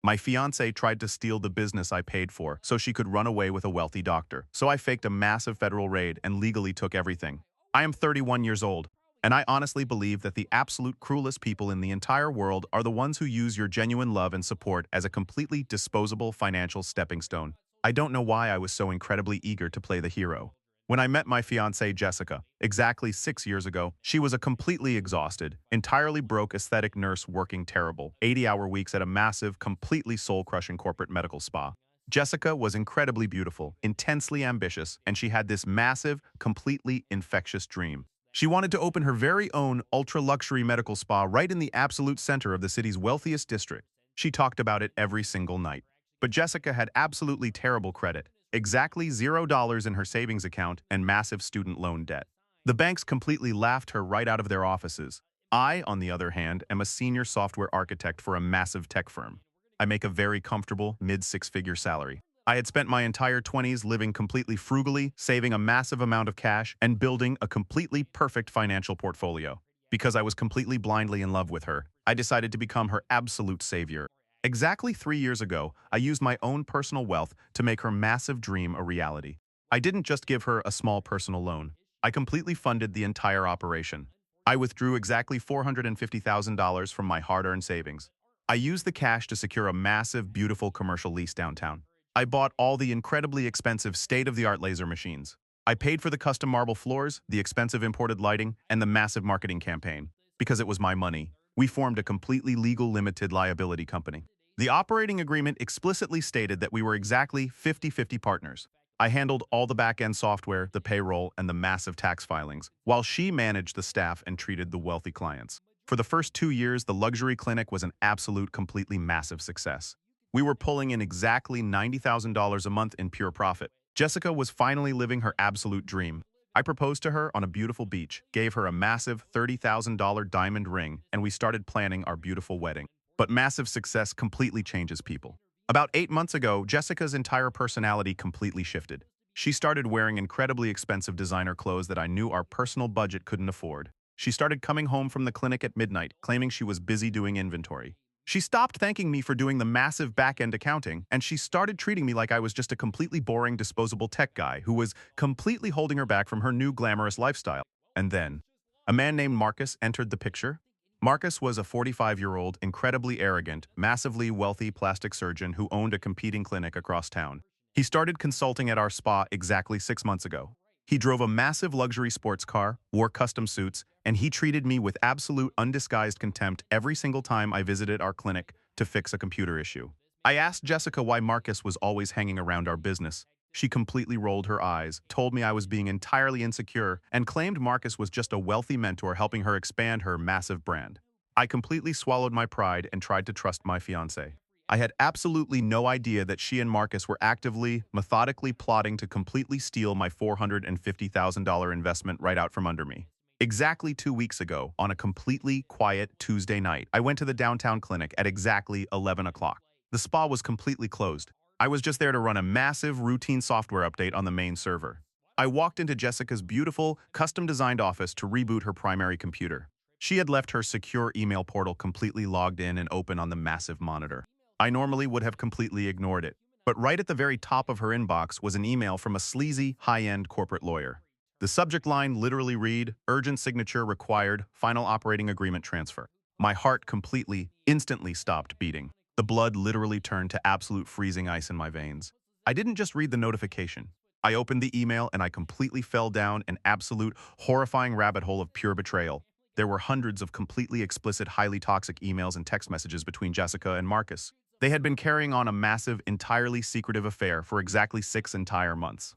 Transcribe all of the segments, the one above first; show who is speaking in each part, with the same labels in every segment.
Speaker 1: My fiancé tried to steal the business I paid for so she could run away with a wealthy doctor. So I faked a massive federal raid and legally took everything. I am 31 years old, and I honestly believe that the absolute cruelest people in the entire world are the ones who use your genuine love and support as a completely disposable financial stepping stone. I don't know why I was so incredibly eager to play the hero. When I met my fiancée Jessica, exactly 6 years ago, she was a completely exhausted, entirely broke aesthetic nurse working terrible, 80-hour weeks at a massive, completely soul-crushing corporate medical spa. Jessica was incredibly beautiful, intensely ambitious, and she had this massive, completely infectious dream. She wanted to open her very own ultra-luxury medical spa right in the absolute center of the city's wealthiest district. She talked about it every single night. But Jessica had absolutely terrible credit, exactly $0 in her savings account and massive student loan debt. The banks completely laughed her right out of their offices. I, on the other hand, am a senior software architect for a massive tech firm. I make a very comfortable, mid-six-figure salary. I had spent my entire 20s living completely frugally, saving a massive amount of cash, and building a completely perfect financial portfolio. Because I was completely blindly in love with her, I decided to become her absolute savior. Exactly 3 years ago, I used my own personal wealth to make her massive dream a reality. I didn't just give her a small personal loan. I completely funded the entire operation. I withdrew exactly $450,000 from my hard-earned savings. I used the cash to secure a massive, beautiful commercial lease downtown. I bought all the incredibly expensive state-of-the-art laser machines. I paid for the custom marble floors, the expensive imported lighting, and the massive marketing campaign. Because it was my money, we formed a completely legal limited liability company. The operating agreement explicitly stated that we were exactly 50-50 partners. I handled all the back-end software, the payroll, and the massive tax filings, while she managed the staff and treated the wealthy clients. For the first 2 years, the luxury clinic was an absolute, completely massive success. We were pulling in exactly $90,000 a month in pure profit. Jessica was finally living her absolute dream. I proposed to her on a beautiful beach, gave her a massive $30,000 diamond ring, and we started planning our beautiful wedding. But massive success completely changes people. About 8 months ago, Jessica's entire personality completely shifted. She started wearing incredibly expensive designer clothes that I knew our personal budget couldn't afford. She started coming home from the clinic at midnight, claiming she was busy doing inventory. She stopped thanking me for doing the massive back-end accounting, and she started treating me like I was just a completely boring, disposable tech guy who was completely holding her back from her new glamorous lifestyle. And then, a man named Marcus entered the picture. Marcus was a 45-year-old, incredibly arrogant, massively wealthy plastic surgeon who owned a competing clinic across town. He started consulting at our spa exactly 6 months ago. He drove a massive luxury sports car, wore custom suits, and he treated me with absolute undisguised contempt every single time I visited our clinic to fix a computer issue. I asked Jessica why Marcus was always hanging around our business. She completely rolled her eyes, told me I was being entirely insecure, and claimed Marcus was just a wealthy mentor helping her expand her massive brand. I completely swallowed my pride and tried to trust my fiancé. I had absolutely no idea that she and Marcus were actively, methodically plotting to completely steal my $450,000 investment right out from under me. Exactly 2 weeks ago, on a completely quiet Tuesday night, I went to the downtown clinic at exactly 11 o'clock. The spa was completely closed. I was just there to run a massive, routine software update on the main server. I walked into Jessica's beautiful, custom-designed office to reboot her primary computer. She had left her secure email portal completely logged in and open on the massive monitor. I normally would have completely ignored it, but right at the very top of her inbox was an email from a sleazy, high-end corporate lawyer. The subject line literally read, "Urgent signature required, final operating agreement transfer." My heart completely, instantly stopped beating. The blood literally turned to absolute freezing ice in my veins. I didn't just read the notification. I opened the email and I completely fell down an absolute, horrifying rabbit hole of pure betrayal. There were hundreds of completely explicit, highly toxic emails and text messages between Jessica and Marcus. They had been carrying on a massive, entirely secretive affair for exactly 6 entire months.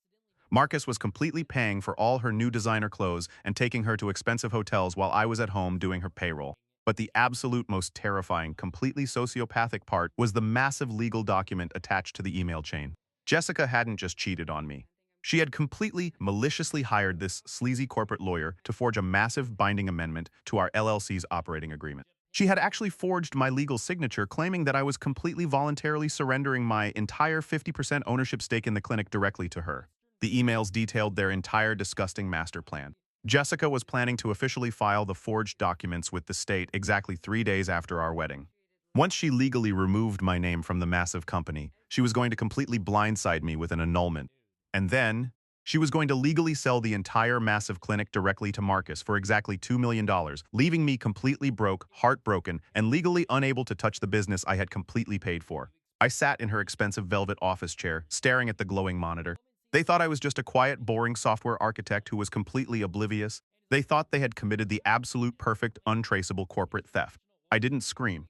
Speaker 1: Marcus was completely paying for all her new designer clothes and taking her to expensive hotels while I was at home doing her payroll. But the absolute most terrifying, completely sociopathic part was the massive legal document attached to the email chain. Jessica hadn't just cheated on me. She had completely, maliciously hired this sleazy corporate lawyer to forge a massive binding amendment to our LLC's operating agreement. She had actually forged my legal signature, claiming that I was completely voluntarily surrendering my entire 50% ownership stake in the clinic directly to her. The emails detailed their entire disgusting master plan. Jessica was planning to officially file the forged documents with the state exactly 3 days after our wedding. Once she legally removed my name from the massive company, she was going to completely blindside me with an annulment. And then, she was going to legally sell the entire massive clinic directly to Marcus for exactly $2 million, leaving me completely broke, heartbroken, and legally unable to touch the business I had completely paid for. I sat in her expensive velvet office chair, staring at the glowing monitor. They thought I was just a quiet, boring software architect who was completely oblivious. They thought they had committed the absolute perfect, untraceable corporate theft. I didn't scream.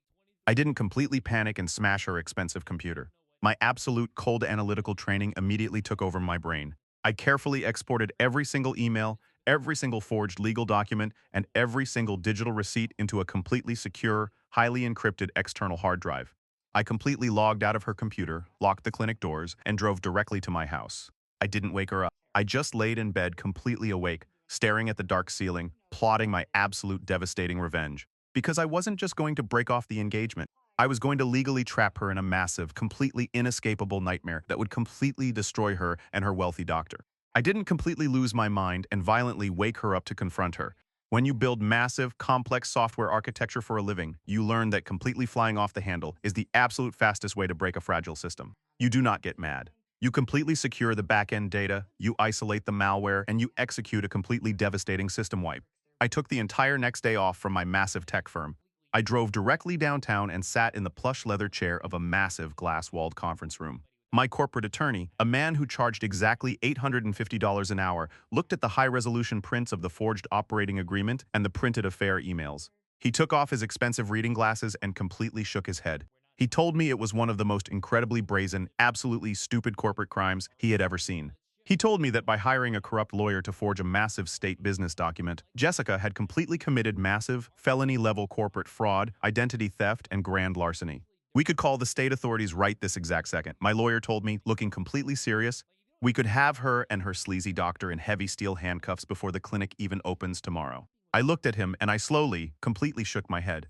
Speaker 1: I didn't completely panic and smash her expensive computer. My absolute cold analytical training immediately took over my brain. I carefully exported every single email, every single forged legal document, and every single digital receipt into a completely secure, highly encrypted external hard drive. I completely logged out of her computer, locked the clinic doors, and drove directly to my house. I didn't wake her up. I just laid in bed completely awake, staring at the dark ceiling, plotting my absolute devastating revenge. Because I wasn't just going to break off the engagement. I was going to legally trap her in a massive, completely inescapable nightmare that would completely destroy her and her wealthy doctor. I didn't completely lose my mind and violently wake her up to confront her. When you build massive, complex software architecture for a living, you learn that completely flying off the handle is the absolute fastest way to break a fragile system. You do not get mad. You completely secure the back-end data, you isolate the malware, and you execute a completely devastating system wipe. I took the entire next day off from my massive tech firm. I drove directly downtown and sat in the plush leather chair of a massive glass-walled conference room. My corporate attorney, a man who charged exactly $850 an hour, looked at the high-resolution prints of the forged operating agreement and the printed affair emails. He took off his expensive reading glasses and completely shook his head. He told me it was one of the most incredibly brazen, absolutely stupid corporate crimes he had ever seen. He told me that by hiring a corrupt lawyer to forge a massive state business document, Jessica had completely committed massive, felony-level corporate fraud, identity theft, and grand larceny. We could call the state authorities right this exact second, my lawyer told me, looking completely serious. We could have her and her sleazy doctor in heavy steel handcuffs before the clinic even opens tomorrow. I looked at him and I slowly, completely shook my head.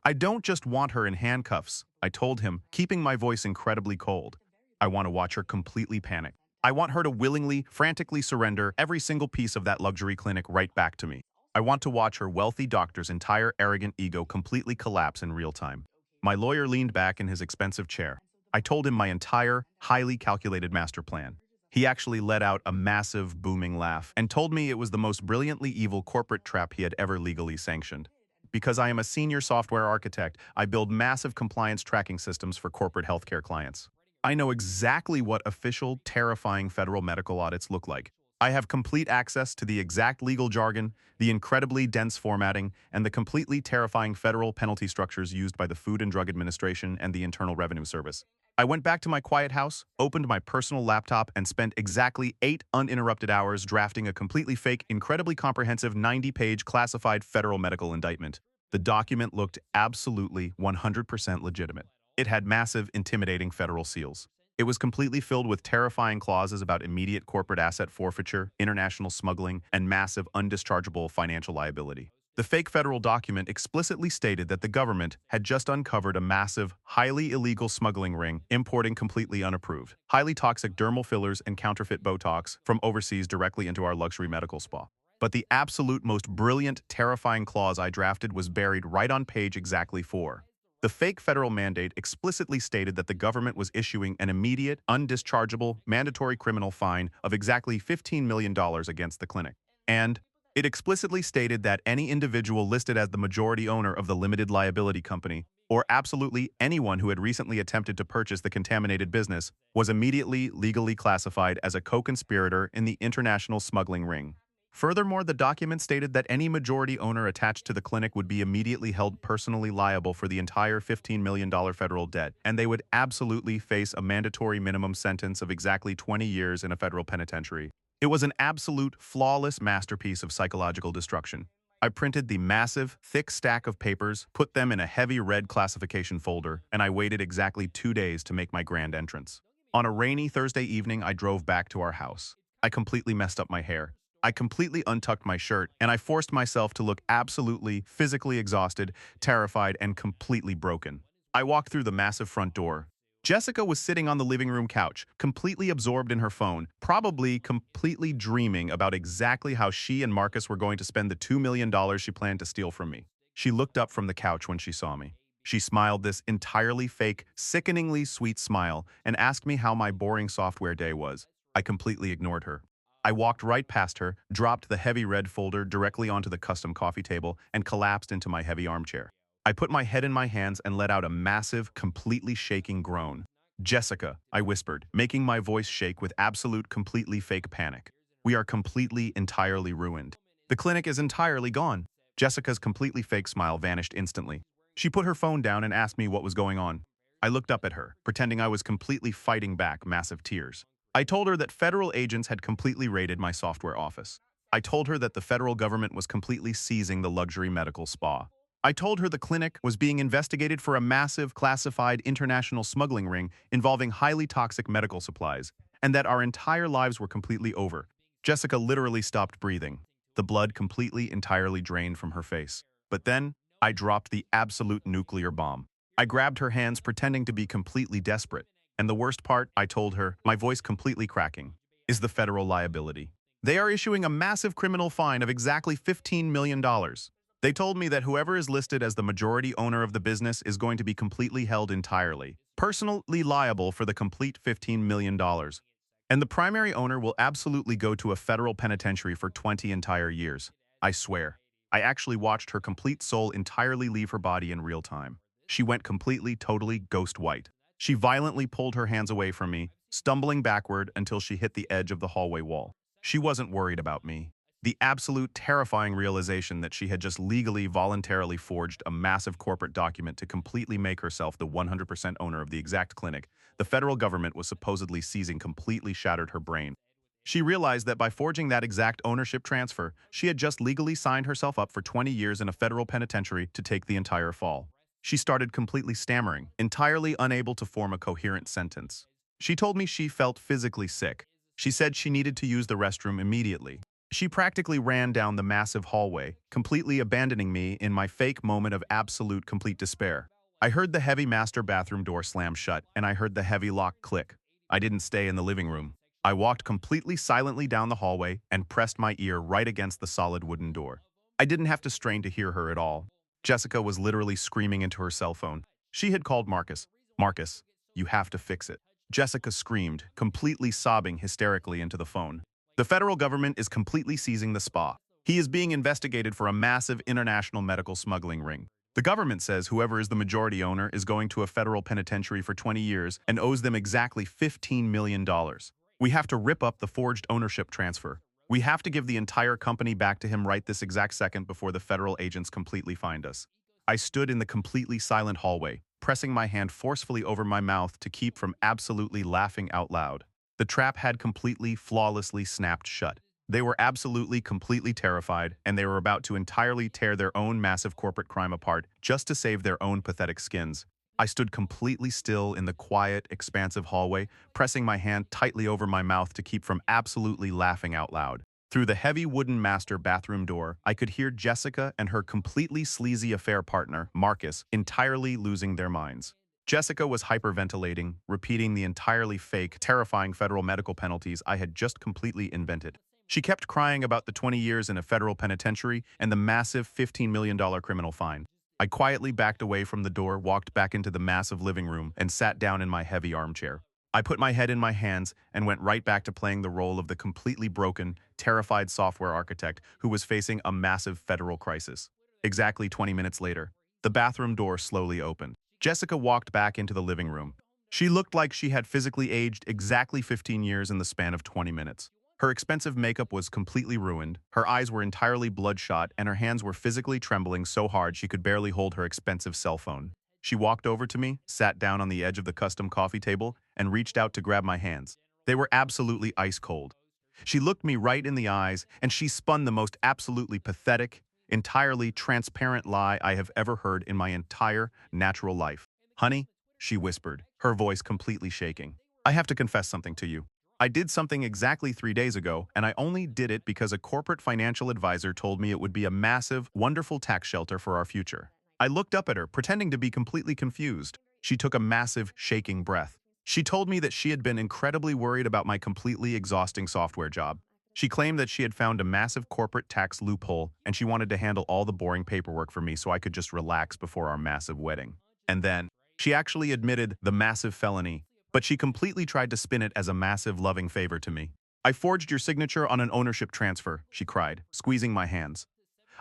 Speaker 1: I don't just want her in handcuffs, I told him, keeping my voice incredibly cold. I want to watch her completely panic. I want her to willingly, frantically surrender every single piece of that luxury clinic right back to me. I want to watch her wealthy doctor's entire arrogant ego completely collapse in real time. My lawyer leaned back in his expensive chair. I told him my entire, highly calculated master plan. He actually let out a massive, booming laugh and told me it was the most brilliantly evil corporate trap he had ever legally sanctioned. Because I am a senior software architect, I build massive compliance tracking systems for corporate healthcare clients. I know exactly what official, terrifying federal medical audits look like. I have complete access to the exact legal jargon, the incredibly dense formatting, and the completely terrifying federal penalty structures used by the Food and Drug Administration and the Internal Revenue Service. I went back to my quiet house, opened my personal laptop, and spent exactly 8 uninterrupted hours drafting a completely fake, incredibly comprehensive 90-page classified federal medical indictment. The document looked absolutely 100% legitimate. It had massive, intimidating federal seals. It was completely filled with terrifying clauses about immediate corporate asset forfeiture, international smuggling, and massive undischargeable financial liability. The fake federal document explicitly stated that the government had just uncovered a massive, highly illegal smuggling ring importing completely unapproved, highly toxic dermal fillers and counterfeit Botox from overseas directly into our luxury medical spa. But the absolute most brilliant, terrifying clause I drafted was buried right on page exactly 4. The fake federal mandate explicitly stated that the government was issuing an immediate, undischargeable, mandatory criminal fine of exactly $15 million against the clinic. And it explicitly stated that any individual listed as the majority owner of the limited liability company, or absolutely anyone who had recently attempted to purchase the contaminated business, was immediately legally classified as a co-conspirator in the international smuggling ring. Furthermore, the document stated that any majority owner attached to the clinic would be immediately held personally liable for the entire $15 million federal debt, and they would absolutely face a mandatory minimum sentence of exactly 20 years in a federal penitentiary. It was an absolute, flawless masterpiece of psychological destruction. I printed the massive, thick stack of papers, put them in a heavy red classification folder, and I waited exactly 2 days to make my grand entrance. On a rainy Thursday evening, I drove back to our house. I completely messed up my hair. I completely untucked my shirt, and I forced myself to look absolutely, physically exhausted, terrified, and completely broken. I walked through the massive front door. Jessica was sitting on the living room couch, completely absorbed in her phone, probably completely dreaming about exactly how she and Marcus were going to spend the $2 million she planned to steal from me. She looked up from the couch when she saw me. She smiled this entirely fake, sickeningly sweet smile and asked me how my boring software day was. I completely ignored her. I walked right past her, dropped the heavy red folder directly onto the custom coffee table, and collapsed into my heavy armchair. I put my head in my hands and let out a massive, completely shaking groan. Jessica, I whispered, making my voice shake with absolute, completely fake panic. We are completely, entirely ruined. The clinic is entirely gone. Jessica's completely fake smile vanished instantly. She put her phone down and asked me what was going on. I looked up at her, pretending I was completely fighting back massive tears. I told her that federal agents had completely raided my software office. I told her that the federal government was completely seizing the luxury medical spa. I told her the clinic was being investigated for a massive, classified international smuggling ring involving highly toxic medical supplies, and that our entire lives were completely over. Jessica literally stopped breathing. The blood completely, entirely drained from her face. But then, I dropped the absolute nuclear bomb. I grabbed her hands, pretending to be completely desperate. And the worst part, I told her, my voice completely cracking, is the federal liability. They are issuing a massive criminal fine of exactly $15 million. They told me that whoever is listed as the majority owner of the business is going to be completely held entirely, personally liable for the complete $15 million. And the primary owner will absolutely go to a federal penitentiary for 20 entire years. I swear. I actually watched her complete soul entirely leave her body in real time. She went completely, totally ghost white. She violently pulled her hands away from me, stumbling backward until she hit the edge of the hallway wall. She wasn't worried about me. The absolute terrifying realization that she had just legally, voluntarily forged a massive corporate document to completely make herself the 100% owner of the exact clinic the federal government was supposedly seizing completely shattered her brain. She realized that by forging that exact ownership transfer, she had just legally signed herself up for 20 years in a federal penitentiary to take the entire fall. She started completely stammering, entirely unable to form a coherent sentence. She told me she felt physically sick. She said she needed to use the restroom immediately. She practically ran down the massive hallway, completely abandoning me in my fake moment of absolute complete despair. I heard the heavy master bathroom door slam shut, and I heard the heavy lock click. I didn't stay in the living room. I walked completely silently down the hallway and pressed my ear right against the solid wooden door. I didn't have to strain to hear her at all. Jessica was literally screaming into her cell phone. She had called Marcus. Marcus, you have to fix it. Jessica screamed, completely sobbing hysterically into the phone. The federal government is completely seizing the spa. He is being investigated for a massive international medical smuggling ring. The government says whoever is the majority owner is going to a federal penitentiary for 20 years and owes them exactly $15 million. We have to rip up the forged ownership transfer. We have to give the entire company back to him right this exact second before the federal agents completely find us. I stood in the completely silent hallway, pressing my hand forcefully over my mouth to keep from absolutely laughing out loud. The trap had completely, flawlessly snapped shut. They were absolutely, completely terrified, and they were about to entirely tear their own massive corporate crime apart just to save their own pathetic skins. I stood completely still in the quiet, expansive hallway, pressing my hand tightly over my mouth to keep from absolutely laughing out loud. Through the heavy wooden master bathroom door, I could hear Jessica and her completely sleazy affair partner, Marcus, entirely losing their minds. Jessica was hyperventilating, repeating the entirely fake, terrifying federal medical penalties I had just completely invented. She kept crying about the 20 years in a federal penitentiary and the massive $15 million criminal fine. I quietly backed away from the door, walked back into the massive living room, and sat down in my heavy armchair. I put my head in my hands and went right back to playing the role of the completely broken, terrified software architect who was facing a massive federal crisis. Exactly 20 minutes later, the bathroom door slowly opened. Jessica walked back into the living room. She looked like she had physically aged exactly 15 years in the span of 20 minutes. Her expensive makeup was completely ruined, her eyes were entirely bloodshot, and her hands were physically trembling so hard she could barely hold her expensive cell phone. She walked over to me, sat down on the edge of the custom coffee table, and reached out to grab my hands. They were absolutely ice cold. She looked me right in the eyes, and she spun the most absolutely pathetic, entirely transparent lie I have ever heard in my entire natural life. Honey, she whispered, her voice completely shaking. I have to confess something to you. I did something exactly 3 days ago, and I only did it because a corporate financial advisor told me it would be a massive, wonderful tax shelter for our future. I looked up at her, pretending to be completely confused. She took a massive, shaking breath. She told me that she had been incredibly worried about my completely exhausting software job. She claimed that she had found a massive corporate tax loophole, and she wanted to handle all the boring paperwork for me so I could just relax before our massive wedding. And then, she actually admitted the massive felony, but she completely tried to spin it as a massive loving favor to me. I forged your signature on an ownership transfer, she cried, squeezing my hands.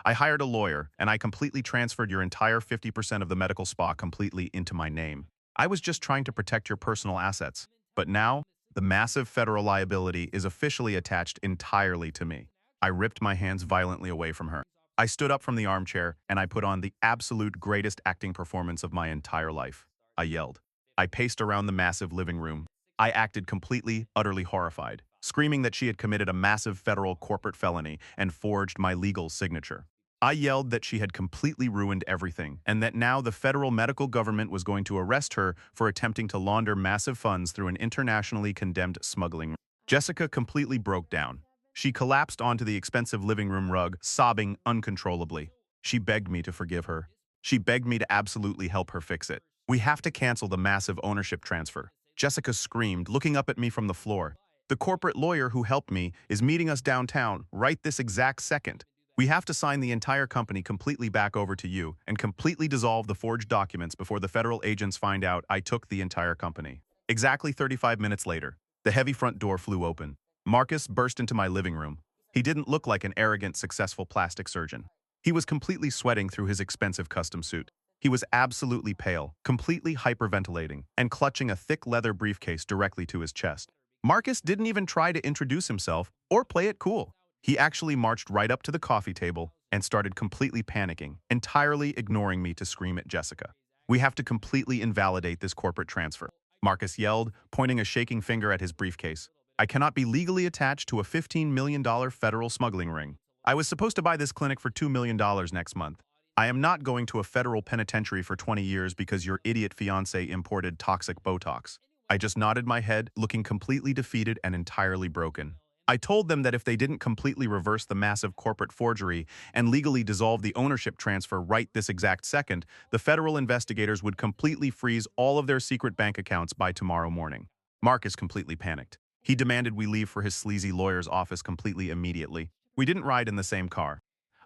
Speaker 1: I hired a lawyer, and I completely transferred your entire 50% of the medical spa completely into my name. I was just trying to protect your personal assets. But now, the massive federal liability is officially attached entirely to me. I ripped my hands violently away from her. I stood up from the armchair, and I put on the absolute greatest acting performance of my entire life. I yelled. I paced around the massive living room. I acted completely, utterly horrified, screaming that she had committed a massive federal corporate felony and forged my legal signature. I yelled that she had completely ruined everything, and that now the federal medical government was going to arrest her for attempting to launder massive funds through an internationally condemned smuggling. Jessica completely broke down. She collapsed onto the expensive living room rug, sobbing uncontrollably. She begged me to forgive her. She begged me to absolutely help her fix it. We have to cancel the massive ownership transfer. Jessica screamed, looking up at me from the floor. The corporate lawyer who helped me is meeting us downtown right this exact second. We have to sign the entire company completely back over to you and completely dissolve the forged documents before the federal agents find out I took the entire company. Exactly 35 minutes later, the heavy front door flew open. Marcus burst into my living room. He didn't look like an arrogant, successful plastic surgeon. He was completely sweating through his expensive custom suit. He was absolutely pale, completely hyperventilating, and clutching a thick leather briefcase directly to his chest. Marcus didn't even try to introduce himself or play it cool. He actually marched right up to the coffee table and started completely panicking, entirely ignoring me to scream at Jessica. We have to completely invalidate this corporate transfer, Marcus yelled, pointing a shaking finger at his briefcase. I cannot be legally attached to a $15 million federal smuggling ring. I was supposed to buy this clinic for $2 million next month. I am not going to a federal penitentiary for 20 years because your idiot fiancé imported toxic Botox. I just nodded my head, looking completely defeated and entirely broken. I told them that if they didn't completely reverse the massive corporate forgery and legally dissolve the ownership transfer right this exact second, the federal investigators would completely freeze all of their secret bank accounts by tomorrow morning. Marcus completely panicked. He demanded we leave for his sleazy lawyer's office completely immediately. We didn't ride in the same car.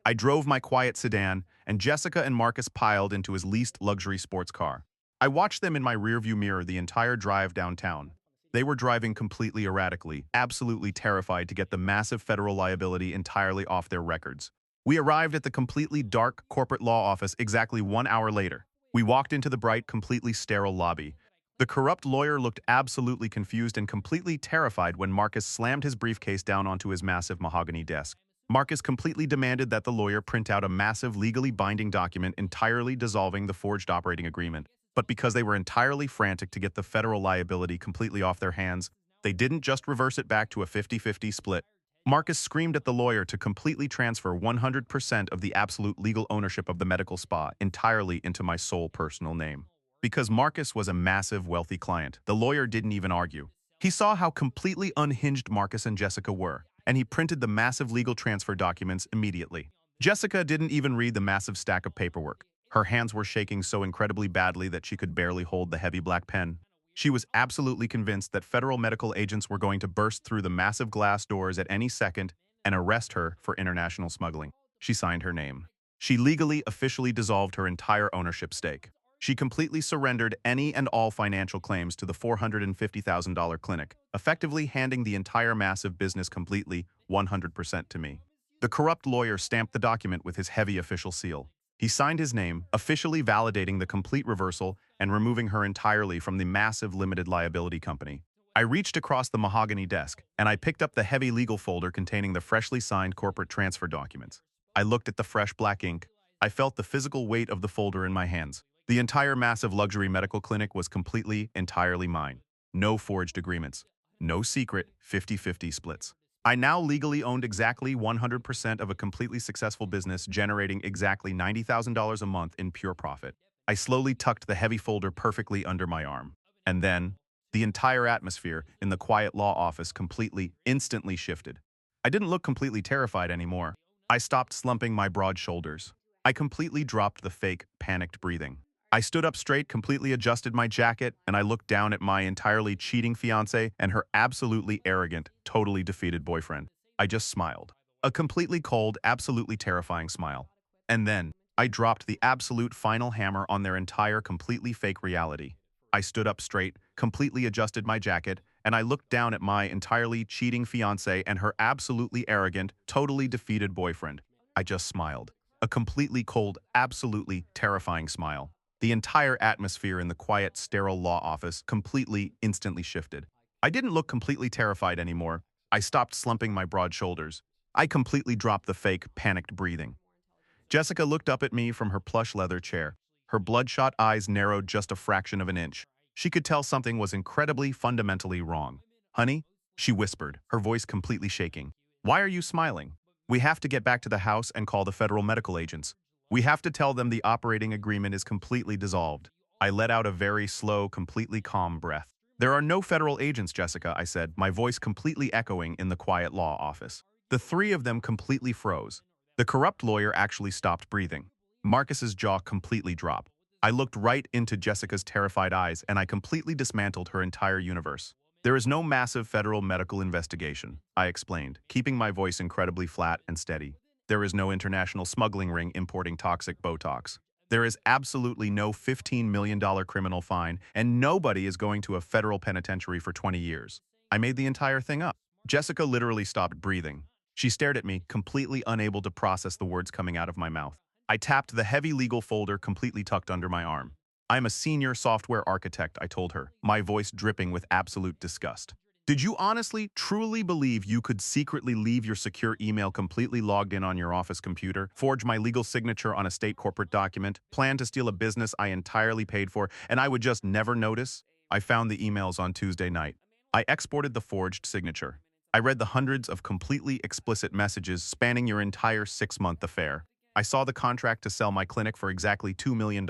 Speaker 1: I drove my quiet sedan, and Jessica and Marcus piled into his least luxury sports car. I watched them in my rearview mirror the entire drive downtown. They were driving completely erratically, absolutely terrified to get the massive federal liability entirely off their records. We arrived at the completely dark corporate law office exactly 1 hour later. We walked into the bright, completely sterile lobby. The corrupt lawyer looked absolutely confused and completely terrified when Marcus slammed his briefcase down onto his massive mahogany desk. Marcus completely demanded that the lawyer print out a massive legally binding document entirely dissolving the forged operating agreement. But because they were entirely frantic to get the federal liability completely off their hands, they didn't just reverse it back to a 50-50 split. Marcus screamed at the lawyer to completely transfer 100% of the absolute legal ownership of the medical spa entirely into my sole personal name. Because Marcus was a massive, wealthy client, the lawyer didn't even argue. He saw how completely unhinged Marcus and Jessica were, and he printed the massive legal transfer documents immediately. Jessica didn't even read the massive stack of paperwork. Her hands were shaking so incredibly badly that she could barely hold the heavy black pen. She was absolutely convinced that federal medical agents were going to burst through the massive glass doors at any second and arrest her for international smuggling. She signed her name. She legally, officially dissolved her entire ownership stake. She completely surrendered any and all financial claims to the $450,000 clinic, effectively handing the entire massive business completely, 100% to me. The corrupt lawyer stamped the document with his heavy official seal. He signed his name, officially validating the complete reversal and removing her entirely from the massive limited liability company. I reached across the mahogany desk, and I picked up the heavy legal folder containing the freshly signed corporate transfer documents. I looked at the fresh black ink. I felt the physical weight of the folder in my hands. The entire massive luxury medical clinic was completely, entirely mine. No forged agreements. No secret 50-50 splits. I now legally owned exactly 100% of a completely successful business generating exactly $90,000 a month in pure profit. I slowly tucked the heavy folder perfectly under my arm. And then, the entire atmosphere in the quiet law office completely, instantly shifted. I didn't look completely terrified anymore. I stopped slumping my broad shoulders. I completely dropped the fake, panicked breathing. I stood up straight, completely adjusted my jacket, and I looked down at my entirely cheating fiancé and her absolutely arrogant, totally defeated boyfriend. I just smiled. A completely cold, absolutely terrifying smile. And then, I dropped the absolute final hammer on their entire completely fake reality. I stood up straight, completely adjusted my jacket, and I looked down at my entirely cheating fiancée and her absolutely arrogant, totally defeated boyfriend. I just smiled. A completely cold, absolutely terrifying smile. The entire atmosphere in the quiet, sterile law office completely, instantly shifted. I didn't look completely terrified anymore. I stopped slumping my broad shoulders. I completely dropped the fake, panicked breathing. Jessica looked up at me from her plush leather chair. Her bloodshot eyes narrowed just a fraction of an inch. She could tell something was incredibly, fundamentally wrong. "Honey?" she whispered, her voice completely shaking. "Why are you smiling? We have to get back to the house and call the federal medical agents. We have to tell them the operating agreement is completely dissolved." I let out a very slow, completely calm breath. "There are no federal agents, Jessica," I said, my voice completely echoing in the quiet law office. The three of them completely froze. The corrupt lawyer actually stopped breathing. Marcus's jaw completely dropped. I looked right into Jessica's terrified eyes and I completely dismantled her entire universe. "There is no massive federal medical investigation," I explained, keeping my voice incredibly flat and steady. "There is no international smuggling ring importing toxic Botox. There is absolutely no $15 million criminal fine, and nobody is going to a federal penitentiary for 20 years. I made the entire thing up." Jessica literally stopped breathing. She stared at me, completely unable to process the words coming out of my mouth. I tapped the heavy legal folder completely tucked under my arm. "I'm a senior software architect," I told her, my voice dripping with absolute disgust. "Did you honestly, truly believe you could secretly leave your secure email completely logged in on your office computer, forge my legal signature on a state corporate document, plan to steal a business I entirely paid for, and I would just never notice?" I found the emails on Tuesday night. I exported the forged signature. I read the hundreds of completely explicit messages spanning your entire 6-month affair. I saw the contract to sell my clinic for exactly $2 million.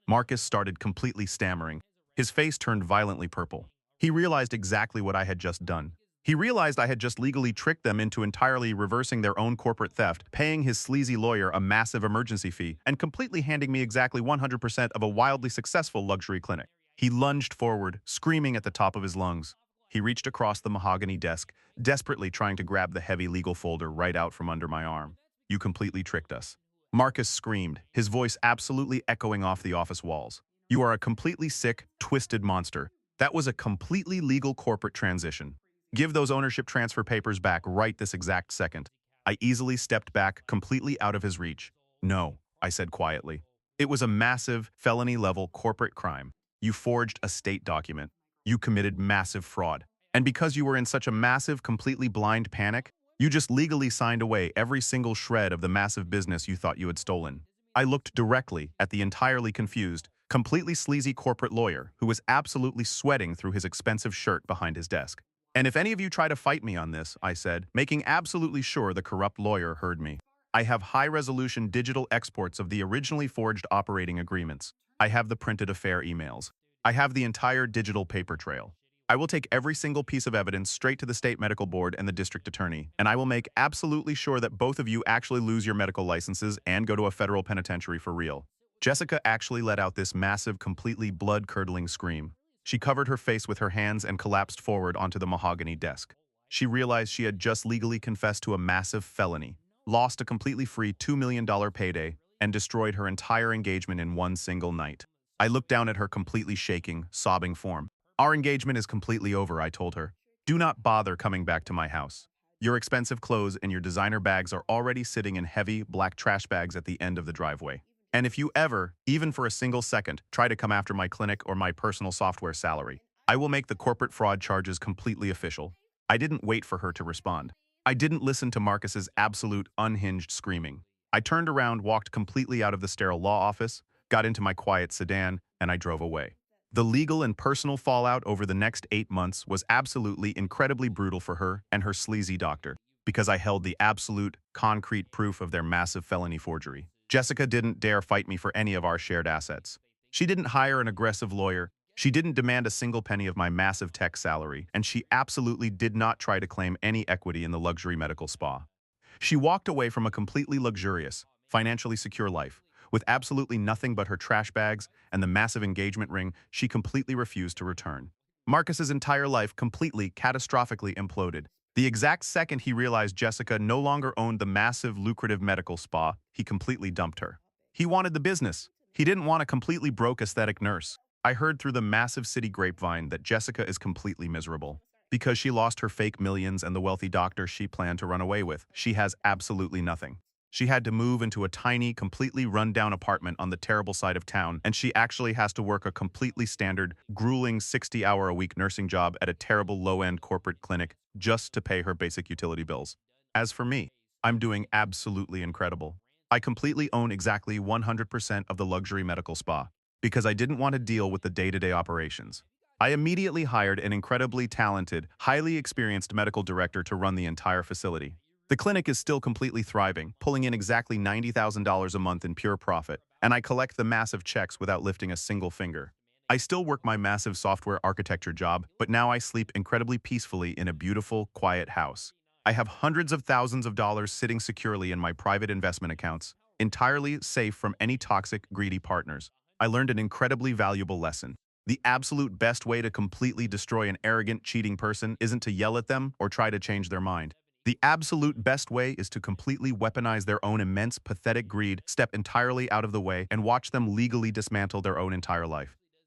Speaker 1: Marcus started completely stammering. His face turned violently purple. He realized exactly what I had just done. He realized I had just legally tricked them into entirely reversing their own corporate theft, paying his sleazy lawyer a massive emergency fee, and completely handing me exactly 100% of a wildly successful luxury clinic. He lunged forward, screaming at the top of his lungs. He reached across the mahogany desk, desperately trying to grab the heavy legal folder right out from under my arm. "You completely tricked us." Marcus screamed, his voice absolutely echoing off the office walls. "You are a completely sick, twisted monster. That was a completely legal corporate transition. Give those ownership transfer papers back right this exact second." I easily stepped back, completely out of his reach. "No," I said quietly. "It was a massive, felony-level corporate crime. You forged a state document. You committed massive fraud. And because you were in such a massive, completely blind panic, you just legally signed away every single shred of the massive business you thought you had stolen." I looked directly at the entirely confused, completely sleazy corporate lawyer who was absolutely sweating through his expensive shirt behind his desk. "And if any of you try to fight me on this," I said, making absolutely sure the corrupt lawyer heard me, "I have high-resolution digital exports of the originally forged operating agreements. I have the printed affair emails. I have the entire digital paper trail. I will take every single piece of evidence straight to the state medical board and the district attorney, and I will make absolutely sure that both of you actually lose your medical licenses and go to a federal penitentiary for real." Jessica actually let out this massive, completely blood-curdling scream. She covered her face with her hands and collapsed forward onto the mahogany desk. She realized she had just legally confessed to a massive felony, lost a completely free $2 million payday, and destroyed her entire engagement in one single night. I looked down at her completely shaking, sobbing form. "Our engagement is completely over," I told her. "Do not bother coming back to my house. Your expensive clothes and your designer bags are already sitting in heavy, black trash bags at the end of the driveway. And if you ever, even for a single second, try to come after my clinic or my personal software salary, I will make the corporate fraud charges completely official." I didn't wait for her to respond. I didn't listen to Marcus's absolute, unhinged screaming. I turned around, walked completely out of the sterile law office, got into my quiet sedan, and I drove away. The legal and personal fallout over the next 8 months was absolutely incredibly brutal for her and her sleazy doctor, because I held the absolute, concrete proof of their massive felony forgery. Jessica didn't dare fight me for any of our shared assets. She didn't hire an aggressive lawyer, she didn't demand a single penny of my massive tech salary, and she absolutely did not try to claim any equity in the luxury medical spa. She walked away from a completely luxurious, financially secure life, with absolutely nothing but her trash bags and the massive engagement ring she completely refused to return. Marcus's entire life completely, catastrophically imploded. The exact second he realized Jessica no longer owned the massive, lucrative medical spa, he completely dumped her. He wanted the business. He didn't want a completely broke aesthetic nurse. I heard through the massive city grapevine that Jessica is completely miserable. Because she lost her fake millions and the wealthy doctor she planned to run away with, she has absolutely nothing. She had to move into a tiny, completely run-down apartment on the terrible side of town, and she actually has to work a completely standard, grueling 60-hour-a-week nursing job at a terrible low-end corporate clinic just to pay her basic utility bills. As for me, I'm doing absolutely incredible. I completely own exactly 100% of the luxury medical spa because I didn't want to deal with the day-to-day operations. I immediately hired an incredibly talented, highly experienced medical director to run the entire facility. The clinic is still completely thriving, pulling in exactly $90,000 a month in pure profit, and I collect the massive checks without lifting a single finger. I still work my massive software architecture job, but now I sleep incredibly peacefully in a beautiful, quiet house. I have hundreds of thousands of dollars sitting securely in my private investment accounts, entirely safe from any toxic, greedy partners. I learned an incredibly valuable lesson. The absolute best way to completely destroy an arrogant, cheating person isn't to yell at them or try to change their mind. The absolute best way is to completely weaponize their own immense, pathetic greed, step entirely out of the way, and watch them legally dismantle their own entire life.